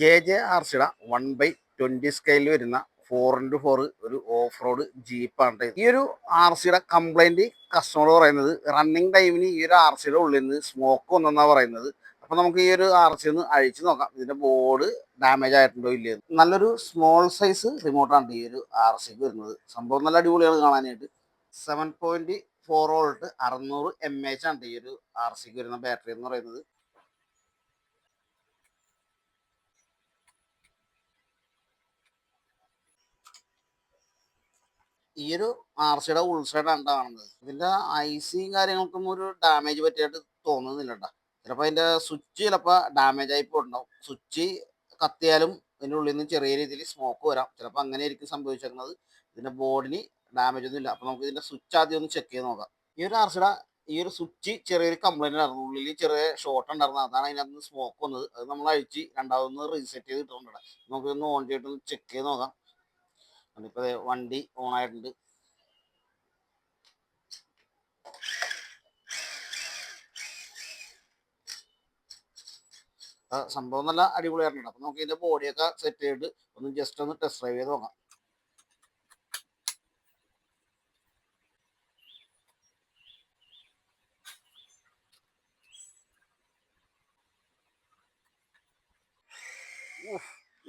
J J ആർസിയുടെ 1/20 സ്കെയിലിൽ വരുന്ന 4x4 ഒരു ഓഫ് റോഡ് ജീപ്പാണ്. ഈ ഒരു ആർസിയുടെ കംപ്ലൈന്റ് കസ്റ്റമർ പറയുന്നത് റണ്ണിങ് ടൈമിന് ഈ ഒരു ആർസിയുടെ ഉള്ളിൽ നിന്ന് സ്മോക്ക് വന്നെന്നാണ് പറയുന്നത്. അപ്പോൾ നമുക്ക് ഈ ഒരു ആർസി ഒന്ന് അഴിച്ചു നോക്കാം, ഇതിന്റെ ബോർഡ് ഡാമേജ് ആയിട്ടുണ്ടോ ഇല്ലയെന്ന്. നല്ലൊരു സ്മോൾ സൈസ് റിമോട്ടാണ് ഈ ഒരു ആർസിക്ക് വരുന്നത്. സംഭവം നല്ല അടിപൊളിയാണ് കാണാനായിട്ട്. 7.4 വോൾട്ട് 600 mAh ആണ് ഈ ഒരു ആർസിക്ക് വരുന്ന ബാറ്ററി എന്ന് പറയുന്നത്. ഈ ഒരു ആർസിയുടെ ഉൾസൈഡാണ് കാണുന്നത്. ഇതിന്റെ ഐസിയും കാര്യങ്ങൾക്കും ഒരു ഡാമേജ് പറ്റിയായിട്ട് തോന്നുന്നില്ല കേട്ടോ. ചിലപ്പോൾ അതിന്റെ സ്വിച്ച് ചിലപ്പോൾ ഡാമേജ് ആയി പോയിട്ടുണ്ടാവും. സ്വിച്ച് കത്തിയാലും ഇതിൻ്റെ ഉള്ളിൽ നിന്ന് ചെറിയ രീതിയിൽ സ്മോക്ക് വരാം, ചിലപ്പോൾ അങ്ങനെ ആയിരിക്കും സംഭവിച്ചിരിക്കുന്നത്. ഇതിന്റെ ബോർഡിന് ഡാമേജ് ഒന്നും ഇല്ല. അപ്പോൾ നമുക്ക് ഇതിന്റെ സ്വിച്ച് ആദ്യം ഒന്ന് ചെക്ക് ചെയ്ത് നോക്കാം. ഈ ഒരു ആർസിയുടെ ഈ ഒരു സ്വിച്ച് ചെറിയൊരു കംപ്ലൈന്റ് ആയിരുന്നു, ഉള്ളിൽ ചെറിയ ഷോർട്ട് ഉണ്ടായിരുന്നു, അതാണ് അതിനകത്ത് സ്മോക്ക് വന്നത്. അത് നമ്മൾ അഴിച്ച് രണ്ടാമതൊന്ന് റീസെറ്റ് ചെയ്ത് ഇട്ടിട്ടുണ്ട്. നമുക്കിതൊന്ന് ഓൺ ചെയ്തിട്ടൊന്ന് ചെക്ക് ചെയ്ത് നോക്കാം. അതിപ്പോൾ വണ്ടി ഓൺ ആയിട്ടുണ്ട്. സംഭവം നല്ല അടിപൊളിയായിട്ടുണ്ട്. അപ്പം നമുക്ക് ഇതിന്റെ ബോഡിയൊക്കെ സെറ്റ് ചെയ്തിട്ട് ഒന്ന് ജസ്റ്റ് ഒന്ന് ടെസ്റ്റ് ഡ്രൈവ് ചെയ്ത് നോക്കാം.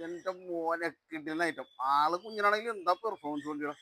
എന്റെ മോനെ കിട്ടുന്ന ഐറ്റം. ആള് കുഞ്ഞിനാണെങ്കിലും എന്താ പെർഫോമൻസ് വണ്ടിയുടെ.